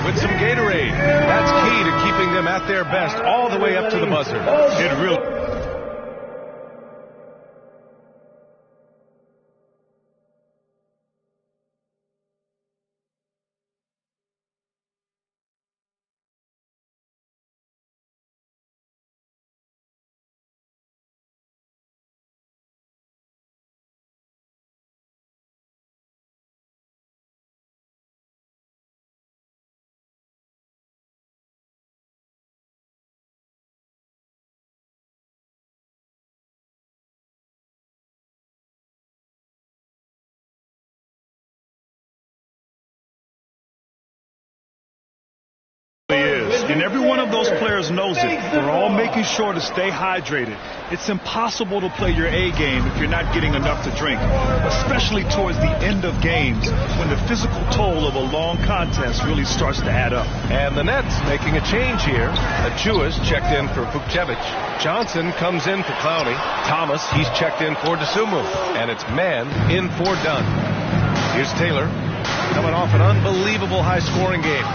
with some Gatorade. That's key to keeping them at their best all the way up to the buzzer. It really... And every one of those players knows it. They're all making sure to stay hydrated. It's impossible to play your A game if you're not getting enough to drink, especially towards the end of games when the physical toll of a long contest really starts to add up. And the Nets making a change here. Achua's checked in for Vukcevic. Johnson comes in for Clowney. Thomas, he's checked in for DeSumo. And it's Mann in for Dunn. Here's Taylor coming off an unbelievable high-scoring game.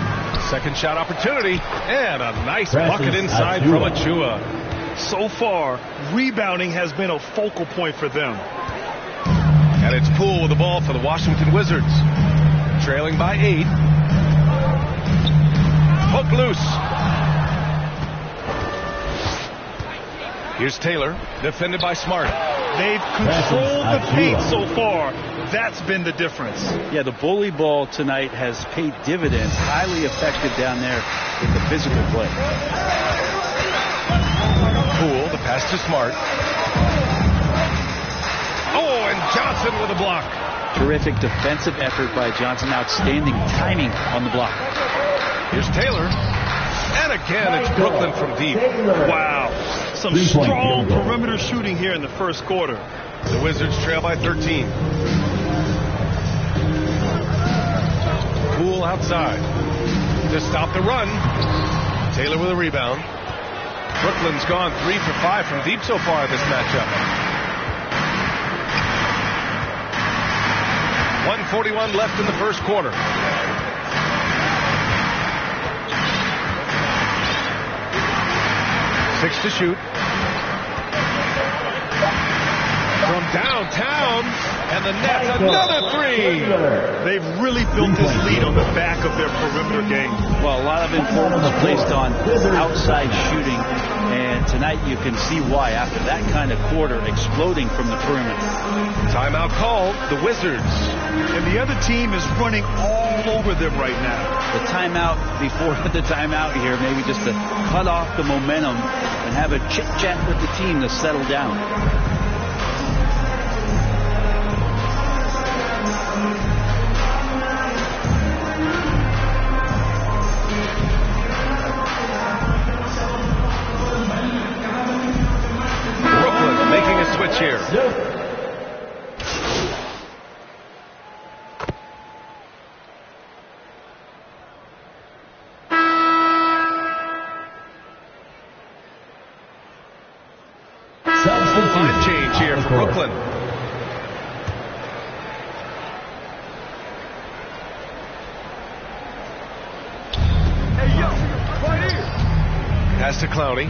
Second shot opportunity, and a nice bucket inside from Achua. So far, rebounding has been a focal point for them. And it's Poole with the ball for the Washington Wizards. Trailing by 8. Hook loose. Here's Taylor, defended by Smart. They've controlled the paint so far. That's been the difference. Yeah, the bully ball tonight has paid dividends. Highly effective down there with the physical play. Poole, the pass to Smart. Oh, and Johnson with a block. Terrific defensive effort by Johnson. Outstanding timing on the block. Here's Taylor. And again, it's Brooklyn from deep. Wow. Some strong perimeter shooting here in the first quarter. The Wizards trail by 13. Poole outside to stop the run. Taylor with a rebound. Brooklyn's gone 3 for 5 from deep so far this matchup. 1:41 left in the first quarter. Six to shoot. From downtown, and the Nets another three. They've really built this lead on the back of their perimeter game. Well, a lot of importance placed on outside shooting, and tonight you can see why after that kind of quarter exploding from the perimeter. Timeout called, the Wizards. And the other team is running all over them right now. The timeout before the timeout here, maybe just to cut off the momentum and have a chit-chat with the team to settle down. Brooklyn making a switch here. Line change here for Brooklyn. Pass to Clowney.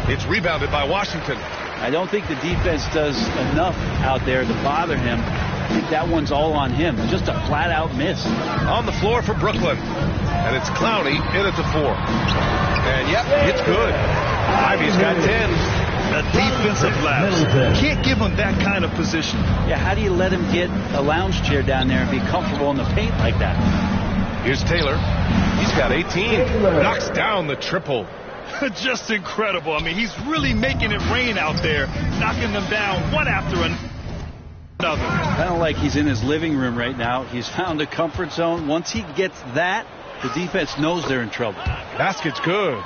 It's rebounded by Washington. I don't think the defense does enough out there to bother him. I think that one's all on him. Just a flat-out miss. On the floor for Brooklyn. And it's Clowney in at the 4. And yep, it's good. Ivy's got 10. A defensive lapse. Can't give him that kind of position. Yeah, how do you let him get a lounge chair down there and be comfortable in the paint like that? Here's Taylor. He's got 18. Knocks down the triple. Just incredible. I mean, he's really making it rain out there, knocking them down one after another. Kind of like he's in his living room right now. He's found a comfort zone. Once he gets that, the defense knows they're in trouble. Basket's good.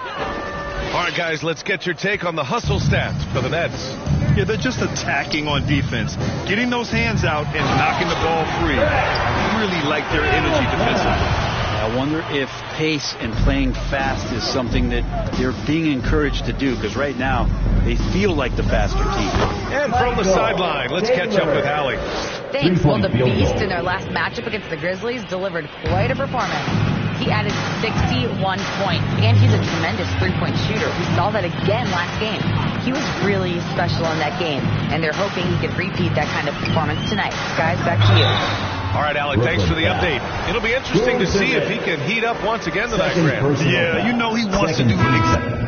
All right, guys, let's get your take on the hustle stats for the Nets. Yeah, they're just attacking on defense, getting those hands out and knocking the ball free. I really like their energy defensively. I wonder if pace and playing fast is something that they're being encouraged to do, because right now they feel like the faster team. And from the sideline, let's catch up with Allie. Thanks. Well, the Beast in their last matchup against the Grizzlies delivered quite a performance. He added 61 points, and he's a tremendous three-point shooter. We saw that again last game. He was really special in that game, and they're hoping he could repeat that kind of performance tonight. Guys, back to you. All right, Alec, thanks for the update. It'll be interesting to see if he can heat up once again tonight, Grant. Yeah, you know he wants to do exactly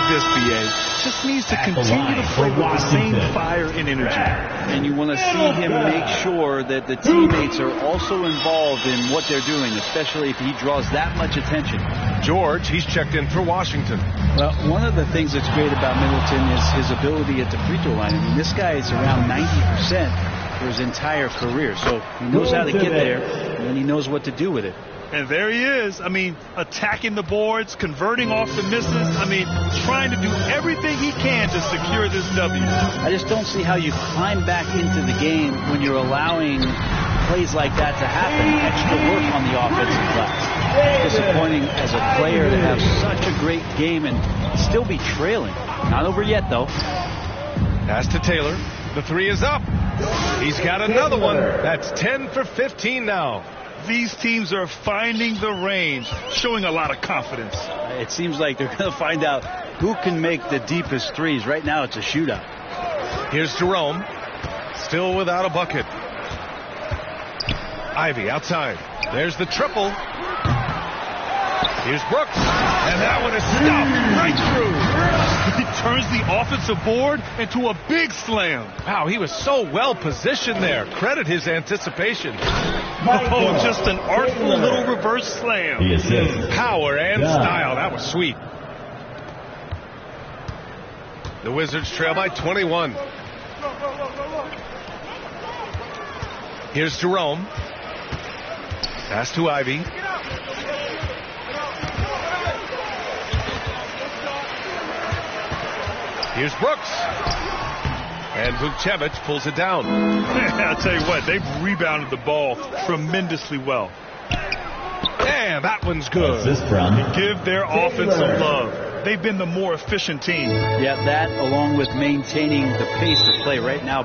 this, BA. Just needs to continue to play with the same fire and energy. And you want to see him make sure that the teammates are also involved in what they're doing, especially if he draws that much attention. George, he's checked in for Washington. Well, one of the things that's great about Middleton is his ability at the free throw line. I mean, this guy is around 90% for his entire career, so he knows how to get there, and he knows what to do with it. And there he is. I mean, attacking the boards, converting off the misses. I mean, trying to do everything he can to secure this W. I just don't see how you climb back into the game when you're allowing plays like that to happen. Extra work on the offensive glass. Disappointing as a player to have such a great game and still be trailing. Not over yet, though. Pass to Taylor. The three is up. He's got another one. That's 10 for 15 now. These teams are finding the range, showing a lot of confidence. It seems like they're going to find out who can make the deepest threes. Right now, it's a shootout. Here's Jerome. Still without a bucket. Ivy outside. There's the triple. Here's Brooks. And that one is stopped right through. He turns the offensive board into a big slam. Wow, he was so well positioned there. Credit his anticipation. Oh, just an artful little reverse slam. Power and style. That was sweet. The Wizards trail by 21. Here's Jerome. Pass to Ivy. Here's Brooks. And Vucevic pulls it down. I'll tell you what, they've rebounded the ball tremendously well. Yeah, that one's good. Give their offense some love. They've been the more efficient team. Yeah, that along with maintaining the pace of play right now.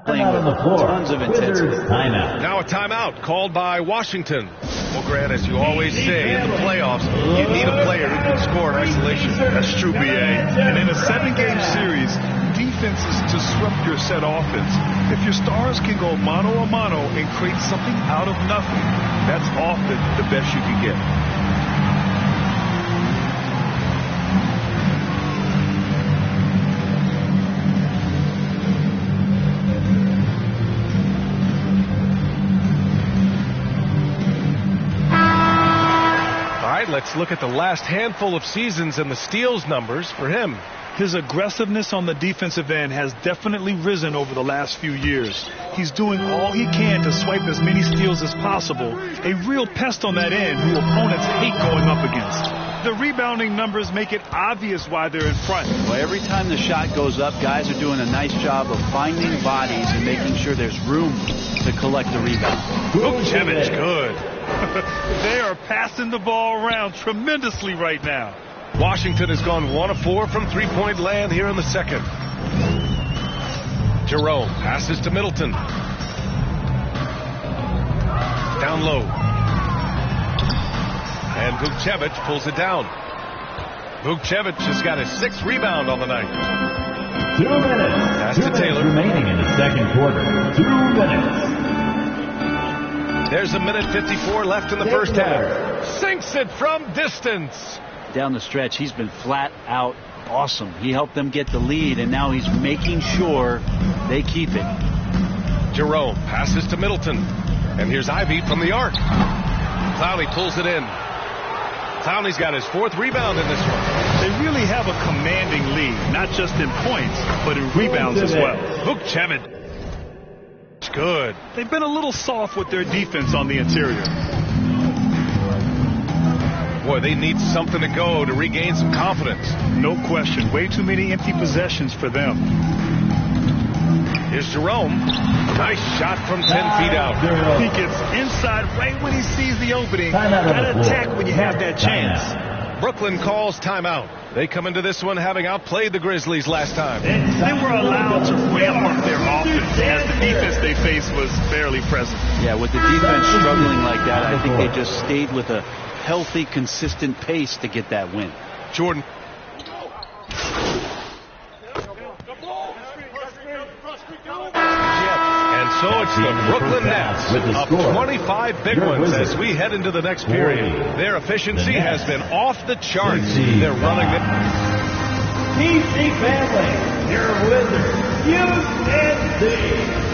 Playing with tons of intensity. Now a timeout called by Washington. Well, Grant, as you always say, in the playoffs, you need a player who can score in isolation. That's true, BA. And in a 7-game series, defense is to disrupt your set offense. If your stars can go mano a mano and create something out of nothing, that's often the best you can get. Let's look at the last handful of seasons and the steals numbers for him. His aggressiveness on the defensive end has definitely risen over the last few years. He's doing all he can to swipe as many steals as possible. A real pest on that end who opponents hate going up against. The rebounding numbers make it obvious why they're in front. Well, every time the shot goes up, guys are doing a nice job of finding bodies and making sure there's room to collect the rebound. Vucevic, good. They are passing the ball around tremendously right now. Washington has gone 1 of 4 from three-point land here in the second. Jerome passes to Middleton. Down low. And Vucevic pulls it down. Vucevic has got his 6th rebound on the night. 2 minutes. Pass to Taylor. Remaining in the second quarter. 2 minutes. There's a minute 54 left in the first half. Sinks it from distance. Down the stretch, he's been flat out awesome. He helped them get the lead, and now he's making sure they keep it. Jerome passes to Middleton. And here's Ivy from the arc. Clowney pulls it in. Clowney's got his 4th rebound in this one. They really have a commanding lead, not just in points, but in rebounds as well. Vucevic. Good. They've been a little soft with their defense on the interior. Boy, they need something to go to regain some confidence. No question. Way too many empty possessions for them. Here's Jerome. Nice shot from 10 feet out. He gets inside right when he sees the opening. Gotta attack when you have that chance. Brooklyn calls timeout. They come into this one having outplayed the Grizzlies last time. They were allowed to ramp up their offense as the defense they faced was barely present. Yeah, with the defense struggling like that, I think they just stayed with a healthy, consistent pace to get that win. Jordan. And so it's the Brooklyn Nets up 25 big ones as we head into the next period. Their efficiency has been off the charts. They're running it. PC family, your Wizards, GlesshGxd.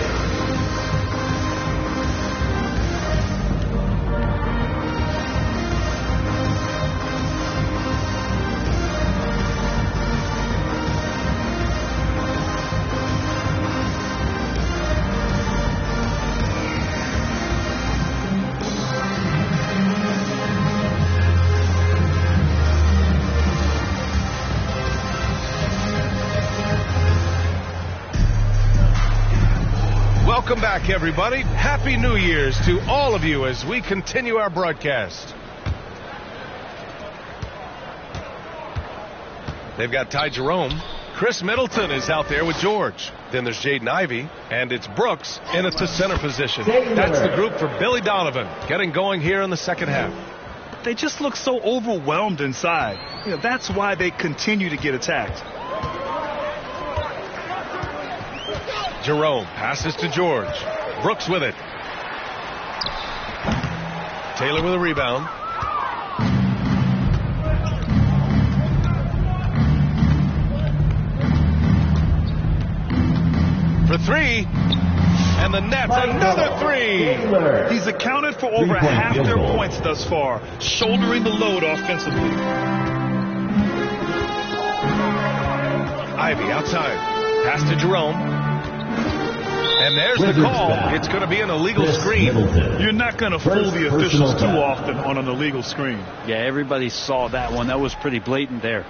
Welcome back, everybody. Happy New Year's to all of you as we continue our broadcast. They've got Ty Jerome. Chris Middleton is out there with George. Then there's Jaden Ivey, and it's Brooks in at the center position. That's the group for Billy Donovan, getting going here in the second half. They just look so overwhelmed inside. That's why they continue to get attacked. Jerome passes to George. Brooks with it. Taylor with a rebound. For three. And the Nets, another three. He's accounted for over half their points thus far, shouldering the load offensively. Ivey outside. Pass to Jerome. And there's the call. It's going to be an illegal screen. You're not going to fool the officials too often on an illegal screen. Yeah, everybody saw that one. That was pretty blatant there.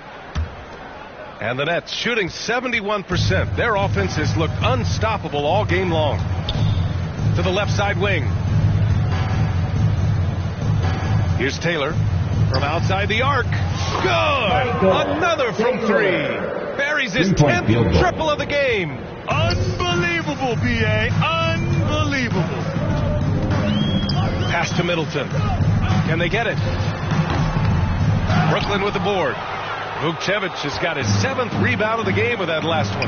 And the Nets shooting 71%. Their offense has looked unstoppable all game long. To the left side wing. Here's Taylor from outside the arc. Good! Another from three. Buries his 10th triple of the game. Unbelievable, B.A. Unbelievable. Pass to Middleton. Can they get it? Brooklyn with the board. Vucevic has got his 7th rebound of the game with that last one.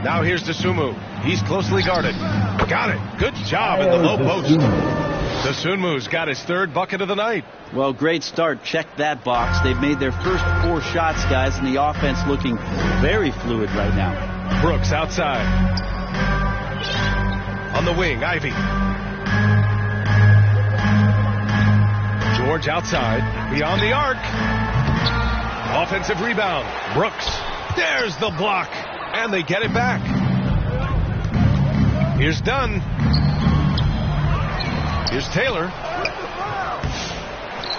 Now here's Dosunmu. He's closely guarded. Got it. Good job in the low post. Dosunmu's got his 3rd bucket of the night. Well, great start. Check that box. They've made their first 4 shots, guys, and the offense looking very fluid right now. Brooks outside. On the wing, Ivey. George outside. Beyond the arc. Offensive rebound. Brooks. There's the block. And they get it back. Here's Dunn. Here's Taylor.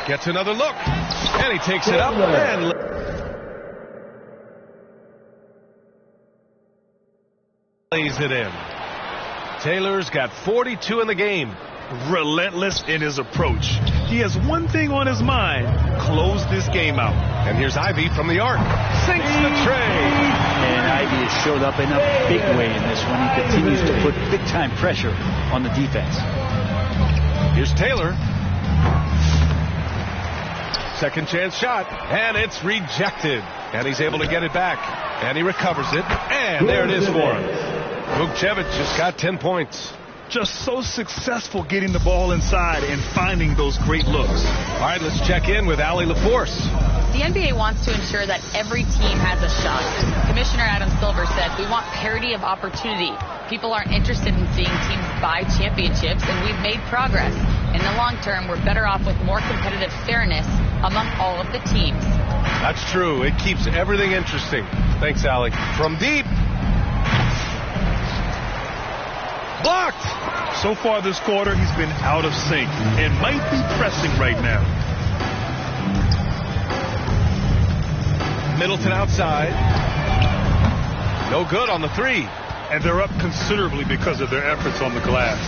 Gets another look. And he takes it up and lays it in. Taylor's got 42 in the game. Relentless in his approach. He has one thing on his mind. Close this game out. And here's Ivey from the arc. Sinks the tray. And Ivey has showed up in a big way in this one. He continues to put big-time pressure on the defense. Here's Taylor. Second chance shot. And it's rejected. And he's able to get it back. And he recovers it. And there it is for him. Vucevic just got 10 points. Just so successful getting the ball inside and finding those great looks. All right, let's check in with Allie LaForce. The NBA wants to ensure that every team has a shot. Commissioner Adam Silver said, we want parity of opportunity. People aren't interested in seeing teams buy championships, and we've made progress. In the long term, we're better off with more competitive fairness among all of the teams. That's true. It keeps everything interesting. Thanks, Allie. From deep. Blocked. So far this quarter, he's been out of sync and might be pressing right now. Middleton outside. No good on the 3. And they're up considerably because of their efforts on the glass.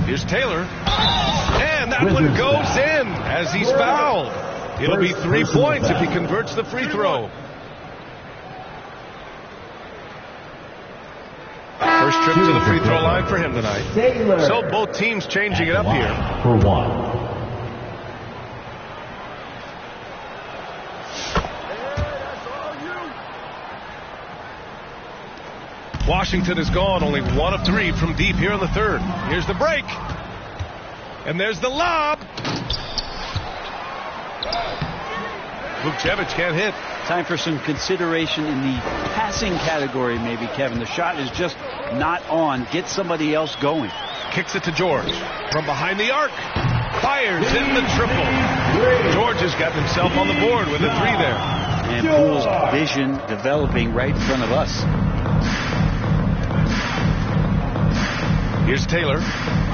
Here's Taylor. And that one goes in as he's fouled. It'll be 3 points if he converts the free throw. First trip to the free throw line for him tonight. So both teams changing it up here. For one. Washington is gone, only 1 of 3 from deep here in the third. Here's the break. And there's the lob. Vucevic can't hit. Time for some consideration in the passing category, maybe, Kevin. The shot is just not on. Get somebody else going. Kicks it to George. From behind the arc. Fires in the triple. George has got himself on the board with a 3 there. And Poole's vision developing right in front of us. Here's Taylor.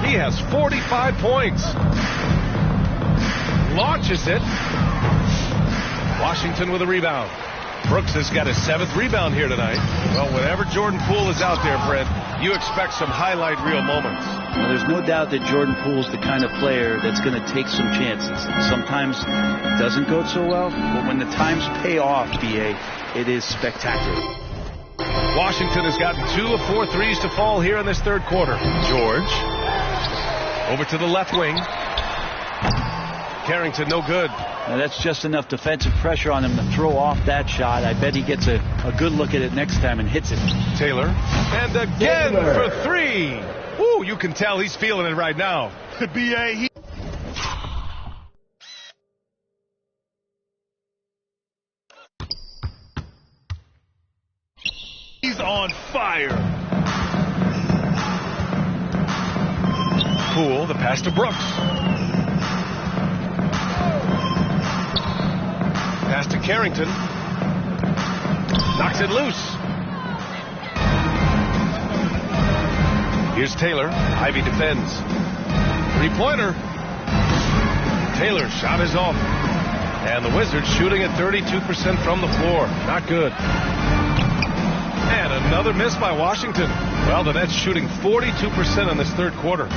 He has 45 points. Launches it. Washington with a rebound. Brooks has got his 7th rebound here tonight. Well, whenever Jordan Poole is out there, Fred, you expect some highlight reel moments. Well, there's no doubt that Jordan Poole's the kind of player that's going to take some chances. Sometimes it doesn't go so well, but when the times pay off, BA, it is spectacular. Washington has gotten 2 of 4 threes to fall here in this third quarter. George. Over to the left wing. Carrington, no good. Now that's just enough defensive pressure on him to throw off that shot. I bet he gets a good look at it next time and hits it. Taylor. And again for 3. Ooh, you can tell he's feeling it right now. B.A. He's on fire. Poole, the pass to Brooks. Pass to Carrington. Knocks it loose. Here's Taylor. Ivy defends. 3-pointer. Taylor's shot is off. And the Wizards shooting at 32% from the floor. Not good. And another miss by Washington. Well, the Nets shooting 42% in this third quarter.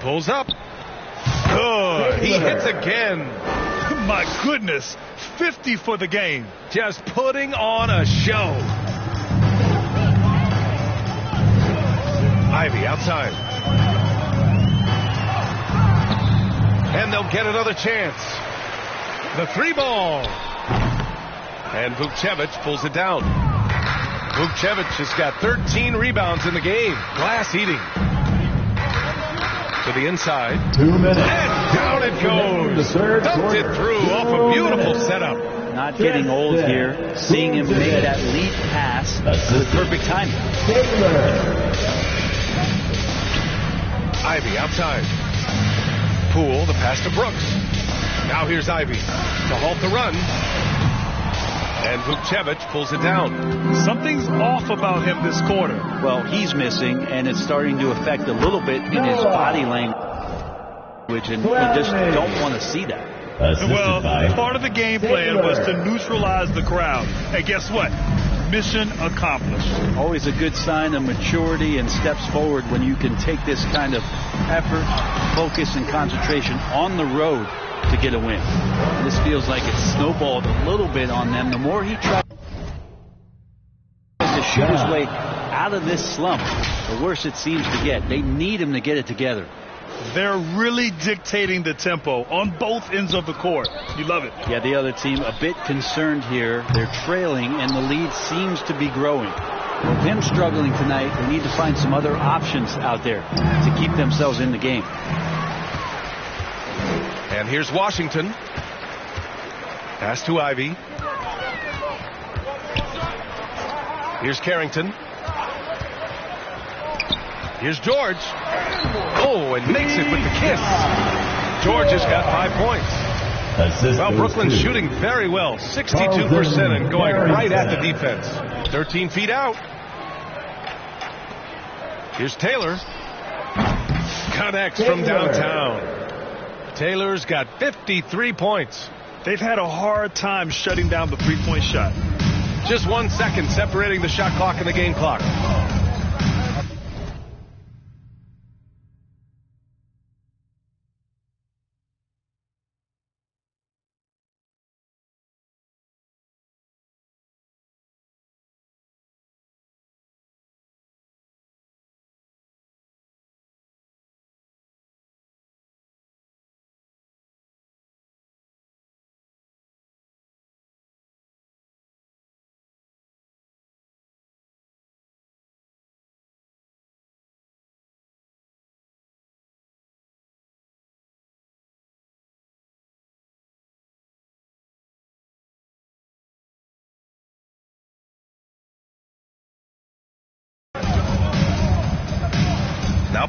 Pulls up. Good. He hits again. My goodness. 50 for the game. Just putting on a show. Ivy outside. And they'll get another chance. The 3-ball. And Vucevic pulls it down. Vucevic has got 13 rebounds in the game. Glass eating. To the inside. 2 minutes. And down it goes. Dumped it through off a beautiful setup. Not getting old here. Seeing him make that lead pass with perfect timing. Ivy outside. Poole, the pass to Brooks. Now here's Ivy to halt the run. And Vucevic pulls it down. Something's off about him this quarter. Well, he's missing, and it's starting to affect a little bit in his body language, and you just don't want to see that. Well, part of the game plan was to neutralize the crowd. And guess what? Mission accomplished. Always a good sign of maturity and steps forward when you can take this kind of effort, focus, and concentration on the road to get a win. This feels like it's snowballed a little bit on them. The more he tries to shoot his way out of this slump, the worse it seems to get. They need him to get it together. They're really dictating the tempo on both ends of the court. You love it. Yeah, the other team a bit concerned here. They're trailing, and the lead seems to be growing. With him struggling tonight, they need to find some other options out there to keep themselves in the game. And here's Washington. Pass to Ivy. Here's Carrington. Here's George. Oh, and makes it with the kiss. George has got 5 points. Well, Brooklyn's shooting very well. 62% and going right at the defense. 13 feet out. Here's Taylor. Connects from downtown. Taylor's got 53 points. They've had a hard time shutting down the 3-point shot. Just 1 second separating the shot clock and the game clock.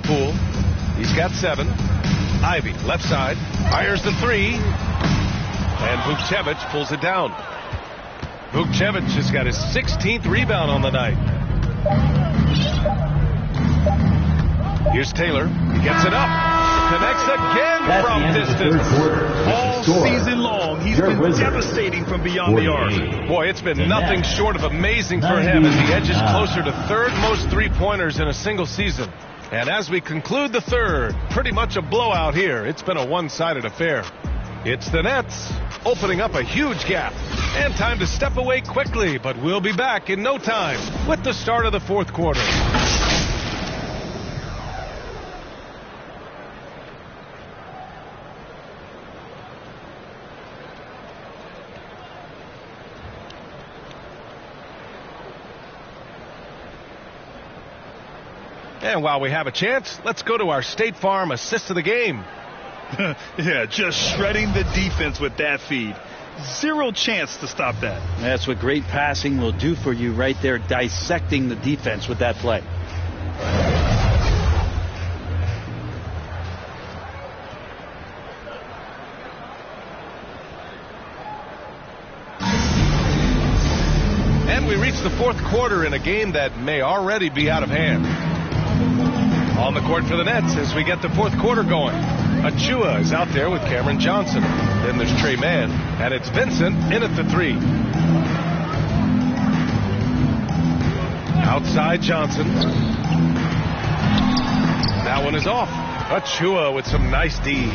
Poole. He's got 7. Ivy, left side, fires the 3. And Vucevic pulls it down. Vucevic has got his 16th rebound on the night. Here's Taylor. He gets it up. Connects again from distance. All season long, he's been devastating from beyond the arc. Boy, it's been nothing short of amazing for him as he edges closer to 3rd most three-pointers in a single season. And as we conclude the 3rd, pretty much a blowout here. It's been a one-sided affair. It's the Nets opening up a huge gap. And time to step away quickly, but we'll be back in no time with the start of the 4th quarter. And while we have a chance, let's go to our State Farm assist of the game. Yeah, just shredding the defense with that feed. 0 chance to stop that. That's what great passing will do for you right there, dissecting the defense with that play. And we reach the 4th quarter in a game that may already be out of hand. On the court for the Nets as we get the 4th quarter going. Achua is out there with Cameron Johnson. Then there's Trey Mann, and it's Vincent in at the 3. Outside Johnson. That one is off. Achua with some nice D.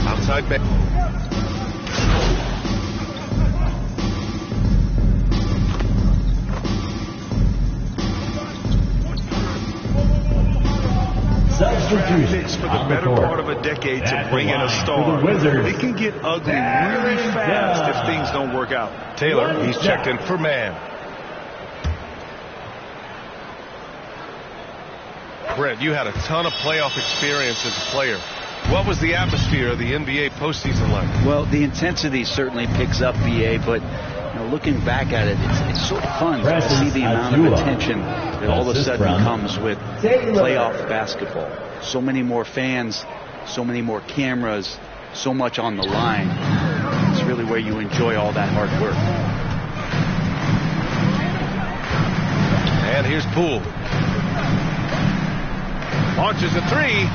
Outside Mann. Substitutes for the better part of a decade to bring in a star. It can get ugly really fast if things don't work out. Taylor, he's checked in for Mann. Brett, you had a ton of playoff experience as a player. What was the atmosphere of the NBA postseason like? Well, the intensity certainly picks up, BA, but looking back at it, it's sort of fun to see the amount of attention that all of a sudden comes with playoff basketball. So many more fans, so many more cameras, so much on the line. It's really where you enjoy all that hard work. And here's Poole. Launches a 3.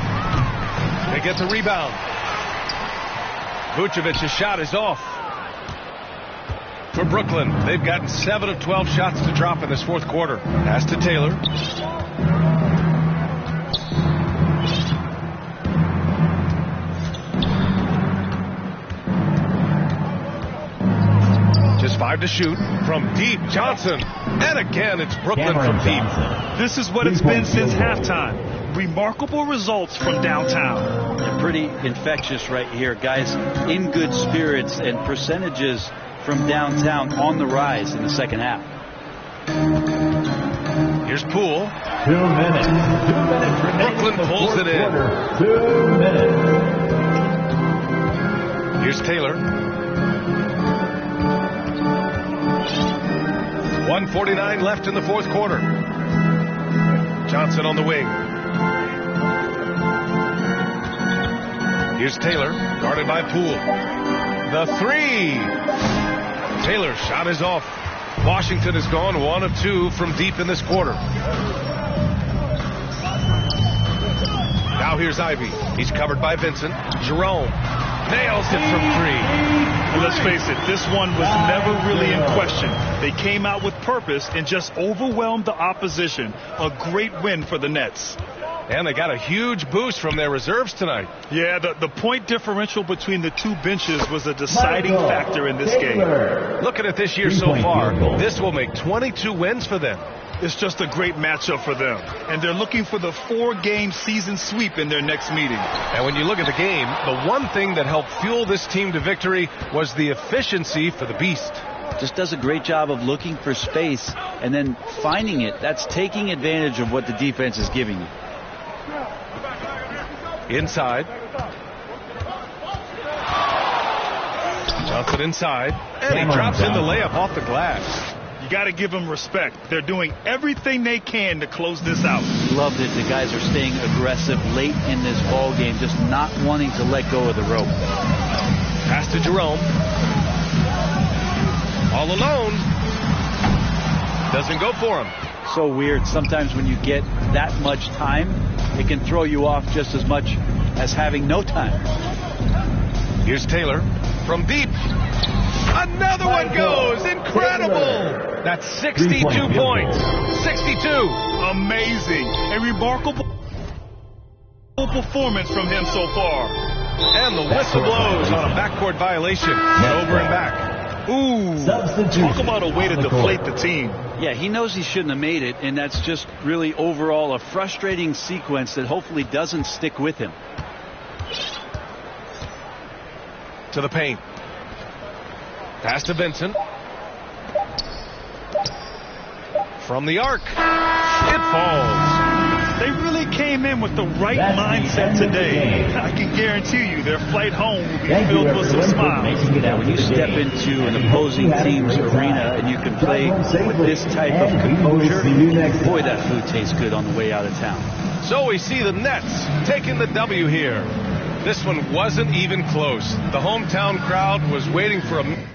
He gets a rebound. Vucevic's shot is off. For Brooklyn, they've gotten 7 of 12 shots to drop in this 4th quarter. Pass to Taylor. Just 5 to shoot. From deep, Johnson. And again, it's Brooklyn from deep. This is what it's been since halftime. Remarkable results from downtown. They're pretty infectious right here, guys. In good spirits, and percentages from downtown on the rise in the second half. Here's Poole. 2 minutes. 2 minutes. Brooklyn pulls it in. 2 minutes. Here's Taylor. 1:49 left in the 4th quarter. Johnson on the wing. Here's Taylor, guarded by Poole. The 3. Taylor's shot is off. Washington has gone 1 of 2 from deep in this quarter. Now here's Ivy. He's covered by Vincent. Jerome nails it from 3. And let's face it, this one was never really in question. They came out with purpose and just overwhelmed the opposition. A great win for the Nets. And they got a huge boost from their reserves tonight. Yeah, the point differential between the 2 benches was a deciding factor in this game. Looking at this year so far, this will make 22 wins for them. It's just a great matchup for them. And they're looking for the 4-game season sweep in their next meeting. And when you look at the game, the one thing that helped fuel this team to victory was the efficiency for the Beast. Just does a great job of looking for space and then finding it. That's taking advantage of what the defense is giving you. Inside. Johnson inside. And he drops in the layup off the glass. You got to give them respect. They're doing everything they can to close this out. Love that the guys are staying aggressive late in this ball game, just not wanting to let go of the rope. Pass to Jerome. All alone. Doesn't go for him. So weird. Sometimes when you get that much time, it can throw you off just as much as having no time. Here's Taylor from deep. Another one goes. Incredible. That's 62 points. 62. Amazing. A remarkable performance from him so far. And the whistle blows on a backcourt violation. Over and back. Ooh. Talk about a way to deflate the team. Yeah, he knows he shouldn't have made it, and that's just really overall a frustrating sequence that hopefully doesn't stick with him. To the paint. Pass to Vincent. From the arc. It falls. They really came in with the right mindset today. I can guarantee you their flight home will be filled with some smiles. Yeah, when you step into an opposing team's arena and you can play with this type of composure, boy, that food tastes good on the way out of town. So we see the Nets taking the W here. This one wasn't even close. The hometown crowd was waiting for a...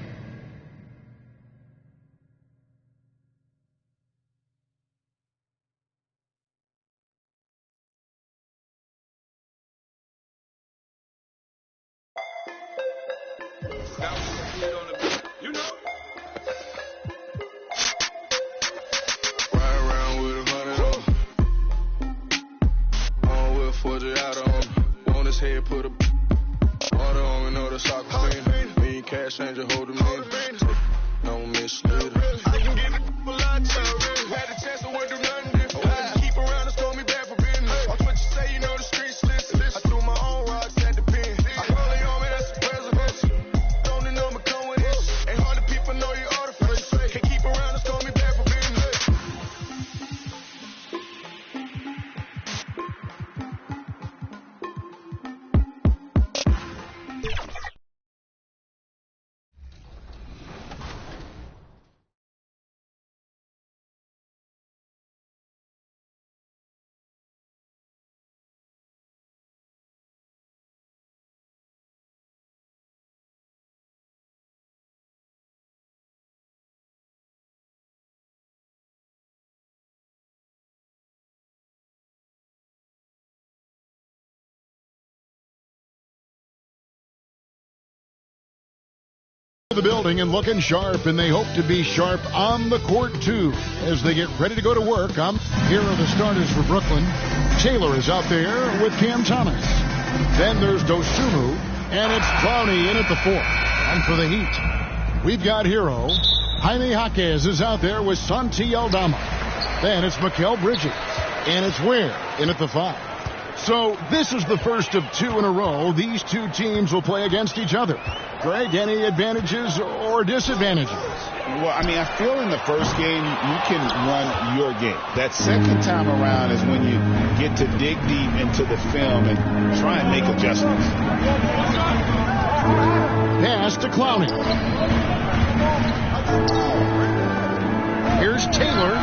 The building and looking sharp, and they hope to be sharp on the court too as they get ready to go to work. Here are the starters for Brooklyn. Taylor is out there with Cam Thomas. Then there's Dosunmu, and it's Clowney in at the 4. And for the Heat, we've got Hero. Jaime Jaquez is out there with Santi Aldama. Then it's Mikal Bridges, and it's Ware in at the 5. So this is the first of 2 in a row. These two teams will play against each other. Greg, any advantages or disadvantages? Well, I mean, I feel in the first game, you can run your game. That second time around is when you get to dig deep into the film and try and make adjustments. Pass to Clowney. Here's Taylor.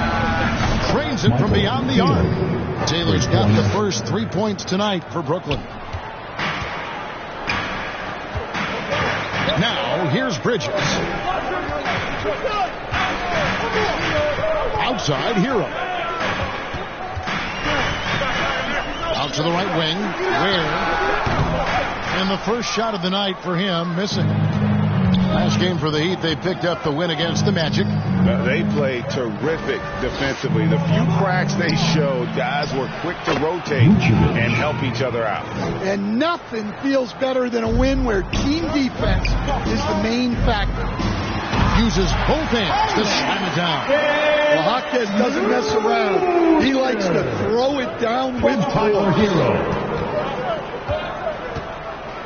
Trains it from beyond the arc. Taylor's got the first 3 points tonight for Brooklyn. Now, here's Bridges. Outside, Hero. Out to the right wing. Ware. And the first shot of the night for him, missing. Last game for the Heat, they picked up the win against the Magic. They played terrific defensively. The few cracks they showed, guys were quick to rotate and help each other out. And nothing feels better than a win where team defense is the main factor. Uses both hands to slam it down. Well, Jaquez doesn't mess around. He likes to throw it down with power.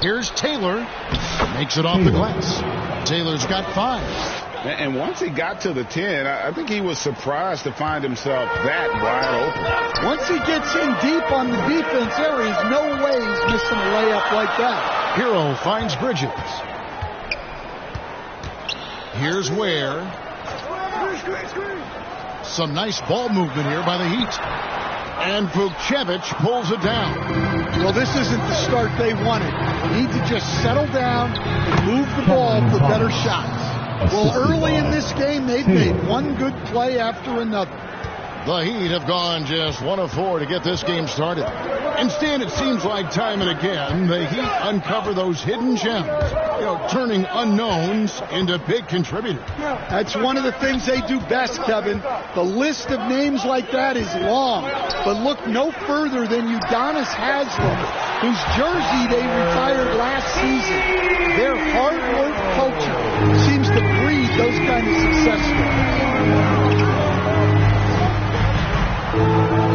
Here's Taylor. Makes it off the glass. Taylor's got 5. And once he got to the 10, I think he was surprised to find himself that wide open. Once he gets in deep on the defense area, there's no way he's missing a layup like that. Hero finds Bridges. Here's Ware. Some nice ball movement here by the Heat. And Vucevic pulls it down. Well, this isn't the start they wanted. They need to just settle down and move the ball for better shots. Well, early in this game, they've made one good play after another. The Heat have gone just 1 of 4 to get this game started. Instead, it seems like time and again, the Heat uncover those hidden gems, turning unknowns into big contributors. That's one of the things they do best, Kevin. The list of names like that is long, but look no further than Udonis Haslem, whose jersey they retired last season. Their hard work culture seems to breed those kind of success stories.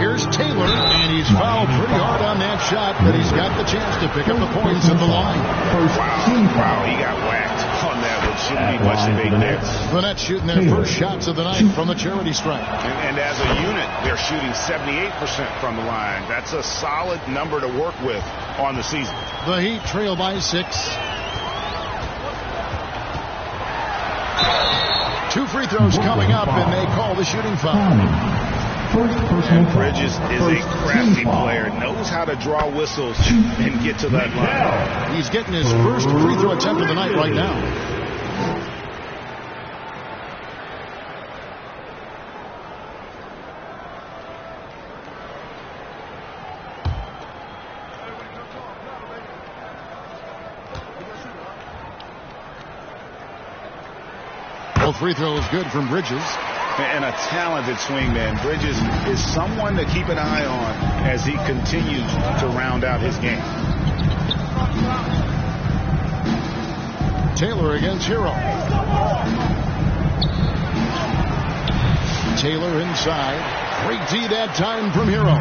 Here's Taylor, and he's fouled pretty hard on that shot, but he's got the chance to pick up the points at the line. Wow, he got whacked on that one. Shouldn't be much debate there. The Nets shooting their first shots of the night from the charity stripe. And as a unit, they're shooting 78% from the line. That's a solid number to work with on the season. The Heat trail by 6. 2 free throws coming up, and they call the shooting foul. And Bridges is a crafty player, knows how to draw whistles and get to that line. He's getting his first free throw attempt of the night right now. Both free throws good from Bridges. And a talented swingman. Bridges is someone to keep an eye on as he continues to round out his game. Taylor against Hero. Taylor inside. Great D that time from Hero.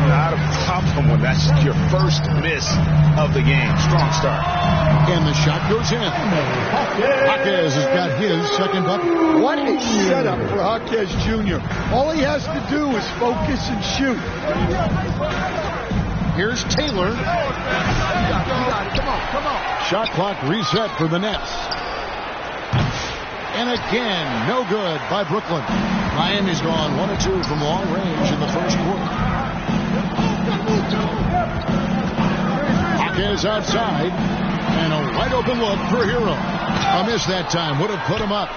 Not a problem when that's your first miss of the game. Strong start. And the shot goes in. Jaquez has got his second bucket. What a setup for Jaquez Jr. All he has to do is focus and shoot. Here's Taylor. Come on. Shot clock reset for the Nets. And again, no good by Brooklyn. Miami's gone 1 of 2 from long range in the first quarter. Jaquez outside. And a wide open look for Hero. A miss that time would have put him up.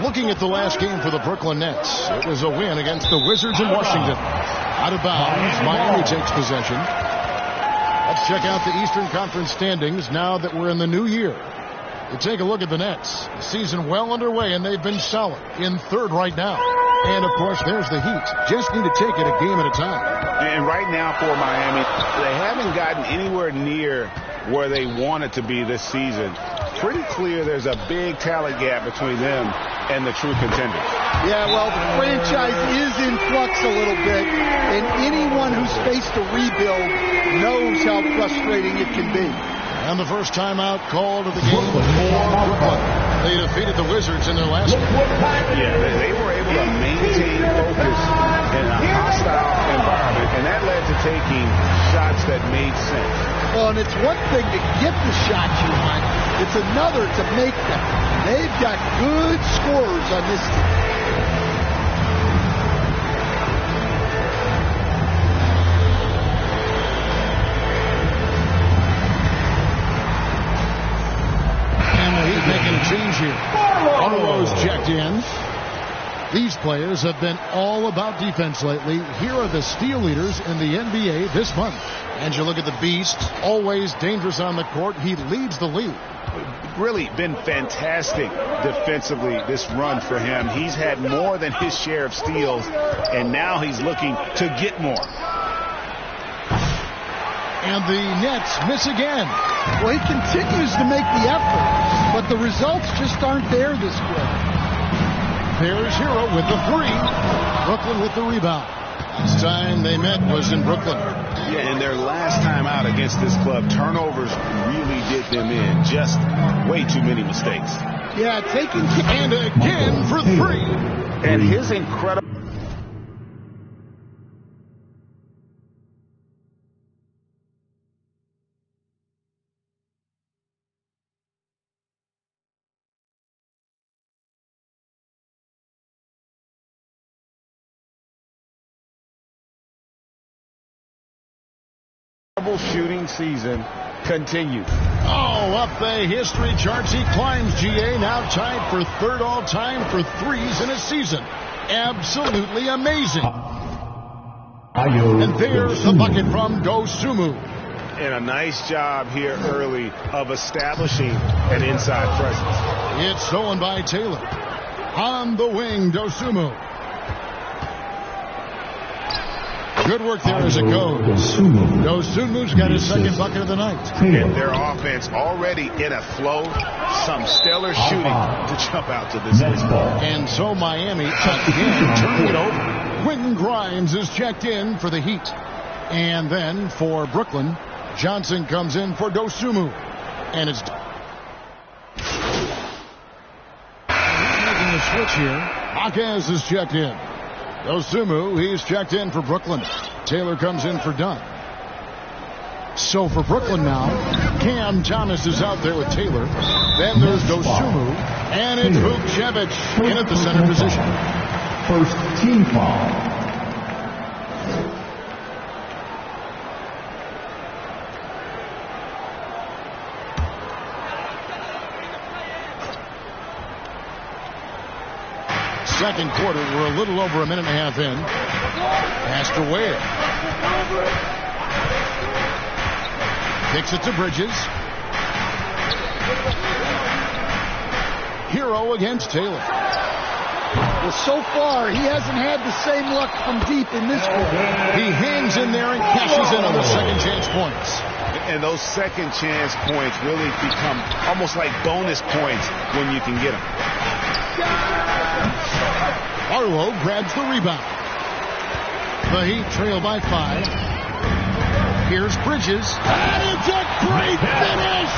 Looking at the last game for the Brooklyn Nets, it was a win against the Wizards in Washington. Out of bounds, Miami takes possession. Let's check out the Eastern Conference standings now that we're in the new year. You take a look at the Nets. The season well underway, and they've been solid in 3rd right now. And, of course, there's the Heat. Just need to take it a game at a time. And right now for Miami, they haven't gotten anywhere near where they wanted to be this season. Pretty clear there's a big talent gap between them and the true contenders. Yeah, well, the franchise is in flux a little bit, and anyone who's faced a rebuild knows how frustrating it can be. And the first timeout called of the game for Brooklyn. They defeated the Wizards in their last game. Yeah, they were able to maintain focus in a hostile environment, and that led to taking shots that made sense. Well, and it's one thing to get the shots you want. It's another to make them. They've got good scorers on this team. Making a change here. Barlow's checked in. These players have been all about defense lately. Here are the steal leaders in the NBA this month. And you look at the Beast, always dangerous on the court. He leads the league. Really been fantastic defensively this run for him. He's had more than his share of steals, and now he's looking to get more. And the Nets miss again. Well, he continues to make the effort, but the results just aren't there this quarter. There's Hero with the 3. Brooklyn with the rebound. Last time they met was in Brooklyn. Yeah, and their last time out against this club, turnovers really did them in. Just way too many mistakes. Yeah, taking... And again for 3. And his incredible... incredible shooting season continues. Oh, up the history charts he climbs, GA, now tied for third all-time for threes in a season. Absolutely amazing. And there's the bucket from Dosunmu. And a nice job here early of establishing an inside presence. It's stolen by Taylor. On the wing, Dosunmu. Good work there as it goes. Dosunmu's got his second bucket of the night. And their offense already in a flow. Some stellar shooting to jump out to this lead. And so Miami again turning it over. Quentin Grimes is checked in for the Heat. And then for Brooklyn, Johnson comes in for Dosunmu. And it's making the switch here. Marquez is checked in. Dosunmu, he's checked in for Brooklyn. Taylor comes in for Dunn. So for Brooklyn now, Cam Thomas is out there with Taylor. Then there's Dosunmu, and it's Vucevic in at the center position. First team foul. Second quarter, we're a little over a minute and a half in. Pass to Ware. Kicks it to Bridges. Hero against Taylor. Well, so far, he hasn't had the same luck from deep in this quarter. He hangs in there and cashes in on the second chance points. And those second chance points really become almost like bonus points when you can get them. Arlo grabs the rebound. The Heat trail by 5. Here's Bridges. And it's a great finish!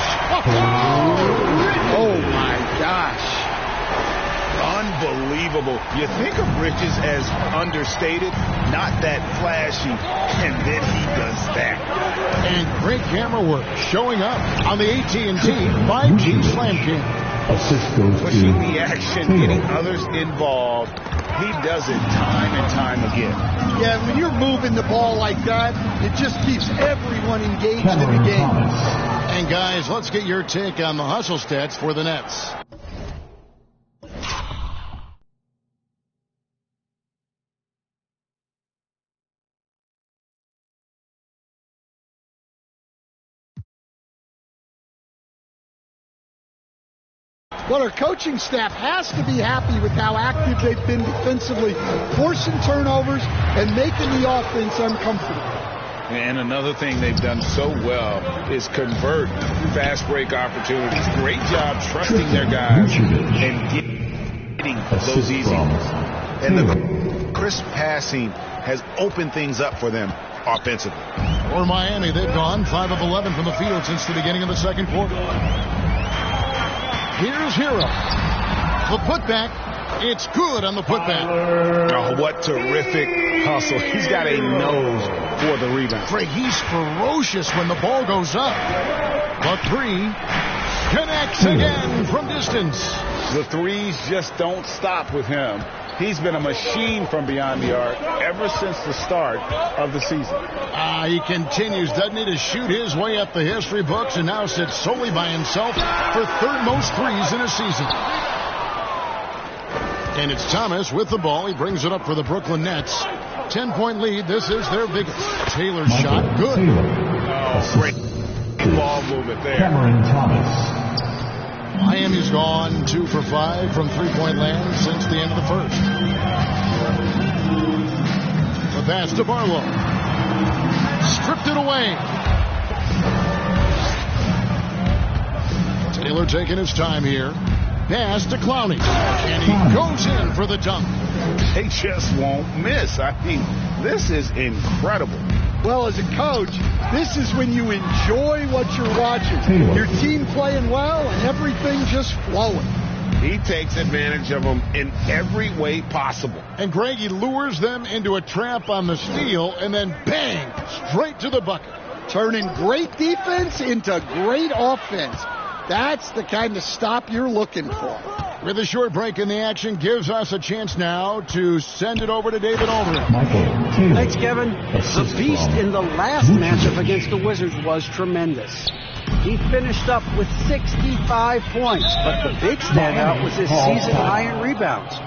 Oh, my gosh. Unbelievable. You think of Bridges as understated, not that flashy, and then he does that. And great camera work showing up on the AT&T 5G Slam Cam. Pushing the action, getting others involved. He does it time and time again. Yeah, when you're moving the ball like that, it just keeps everyone engaged in the game. And guys, let's get your take on the hustle stats for the Nets. Well, our coaching staff has to be happy with how active they've been defensively, forcing turnovers and making the offense uncomfortable. And another thing they've done so well is convert fast break opportunities. Great job trusting their guys and getting those easy ones. And the crisp passing has opened things up for them offensively. For Miami, they've gone 5 of 11 from the field since the beginning of the second quarter. Here's Hero. The putback. It's good on the putback. Oh, what terrific hustle. He's got a nose for the rebound. He's ferocious when the ball goes up. The three connects again from distance. The threes just don't stop with him. He's been a machine from beyond the arc ever since the start of the season. He continues, doesn't he, to shoot his way up the history books and now sits solely by himself for third most threes in a season. And it's Thomas with the ball. He brings it up for the Brooklyn Nets. 10-point lead. This is their biggest. Taylor's shot. Good. Oh, great ball movement there. Cameron Thomas. Miami's gone 2 for 5 from three-point land since the end of the first. The pass to Barlow. Stripped it away. Taylor taking his time here. Pass to Clowney. And he goes in for the dunk. They just won't miss. I mean, this is incredible. Well, as a coach, this is when you enjoy what you're watching. Your team playing well and everything just flowing. He takes advantage of them in every way possible. And Greg, he lures them into a trap on the steal and then bang, straight to the bucket. Turning great defense into great offense. That's the kind of stop you're looking for. With a short break in the action, gives us a chance now to send it over to David Aldridge. Thanks, Kevin. The beast in the last matchup against the Wizards was tremendous. He finished up with 65 points, but the big standout was his season high in rebounds.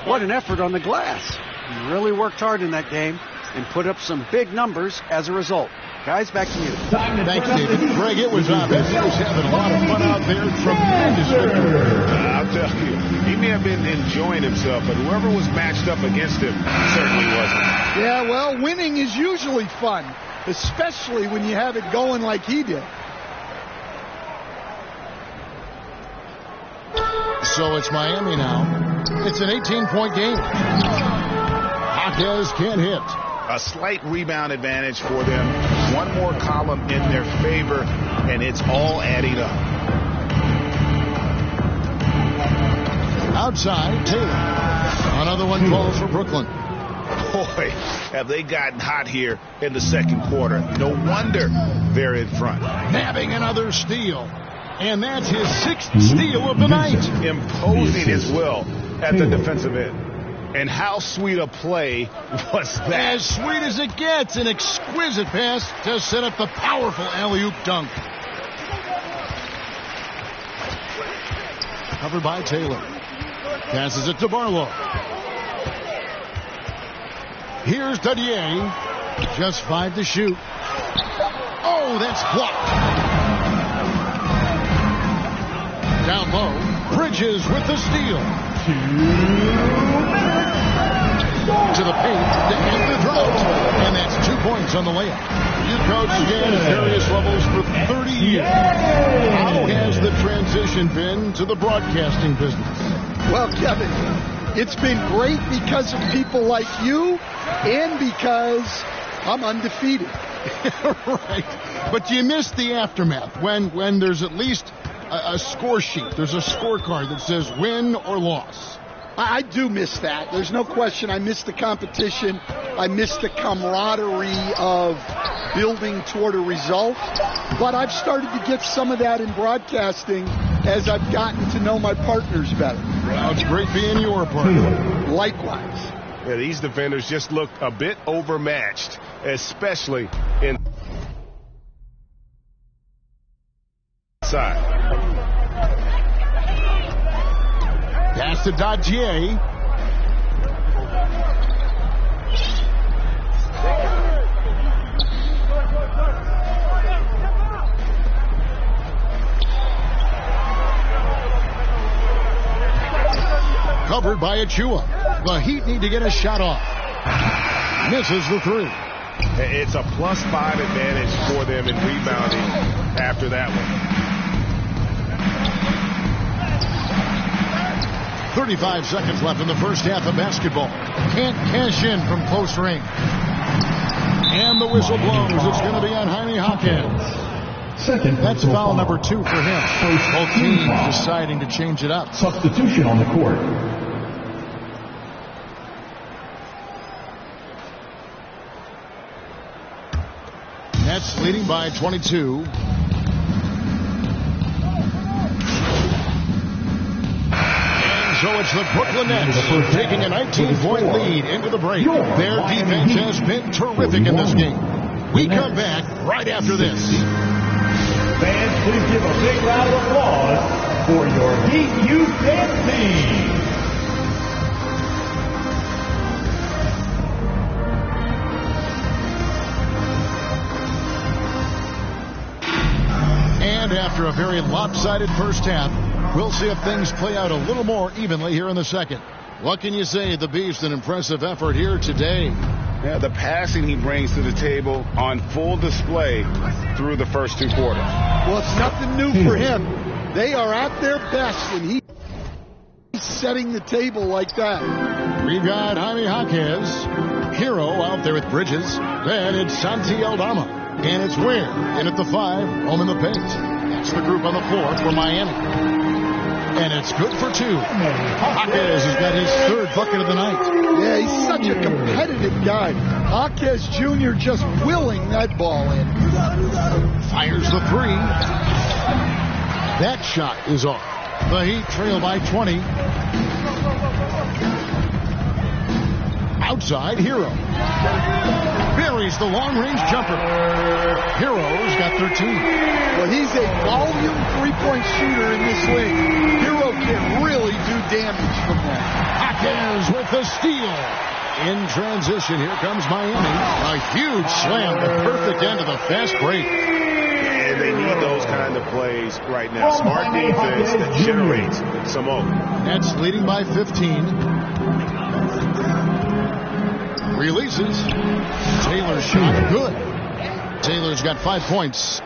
What an effort on the glass. He really worked hard in that game and put up some big numbers as a result. Guys, back to you. Thanks, David. Greg, it was obvious. He was having a lot of fun out there. Tremendous victory. I'll tell you, he may have been enjoying himself, but whoever was matched up against him certainly wasn't. Yeah, well, winning is usually fun, especially when you have it going like he did. So it's Miami now. It's an 18-point game. Jaquez can't hit. A slight rebound advantage for them. One more column in their favor, and it's all adding up. Outside, Taylor. Another one falls for Brooklyn. Boy, have they gotten hot here in the second quarter. No wonder they're in front. Having another steal. And that's his 6th steal of the night. Imposing his will at the defensive end. And how sweet a play was that? As sweet as it gets. An exquisite pass to set up the powerful alley-oop dunk. Covered by Taylor. Passes it to Barlow. Here's Dadier. Just 5 to shoot. Oh, that's blocked. Down low. Bridges with the steal. To the paint to end the drought. And that's 2 points on the layup. You coached again at various levels for 30 years. How has the transition been to the broadcasting business? Well, Kevin, it's been great because of people like you and because I'm undefeated. Right. But you miss the aftermath when there's at least a score sheet. There's a scorecard that says win or loss. I do miss that. There's no question. I miss the competition. I miss the camaraderie of building toward a result. But I've started to get some of that in broadcasting as I've gotten to know my partners better. Well, it's great being your partner. Likewise. Yeah, these defenders just look a bit overmatched, especially in side. Pass to Dadier. Covered by Achua. The Heat need to get a shot off. Misses the 3. It's a +5 advantage for them in rebounding after that one. 35 seconds left in the first half of basketball. Can't cash in from close range. And the whistle blows. It's going to be on Jaime Jaquez. That's foul number 2 for him. Both teams deciding to change it up. Substitution on the court. Nets leading by 22. So it's the Brooklyn Nets taking a 19-point lead into the break. Their defense has been terrific in this game. We come back right after this. Fans, please give a big round of applause for your Heat Youth Dance Team. And after a very lopsided first half, we'll see if things play out a little more evenly here in the second. What can you say? The Beast, an impressive effort here today. Yeah, the passing he brings to the table on full display through the first 2 quarters. Well, it's nothing new for him. They are at their best when he's setting the table like that. We've got Jaime Jaquez, Hero out there with Bridges. Then it's Santi Aldama. And it's Ware in at the 5, home in the paint. That's the group on the floor for Miami. And it's good for 2. Jaquez has got his 3rd bucket of the night. Yeah, he's such a competitive guy. Jaquez Jr. just willing that ball in. Fires the 3. That shot is off. The Heat trail by 20. Outside, Hero. Buries the long-range jumper. Hero's got 13. Well, he's a volume three-point shooter in this league. Hero can really do damage from that. Hawkins with the steal. In transition, here comes Miami. A huge slam, the perfect end of the fast break. And they need those kind of plays right now. Smart defense that generates some more. Nets leading by 15. Releases. Taylor's shot good. Taylor's got 5 points.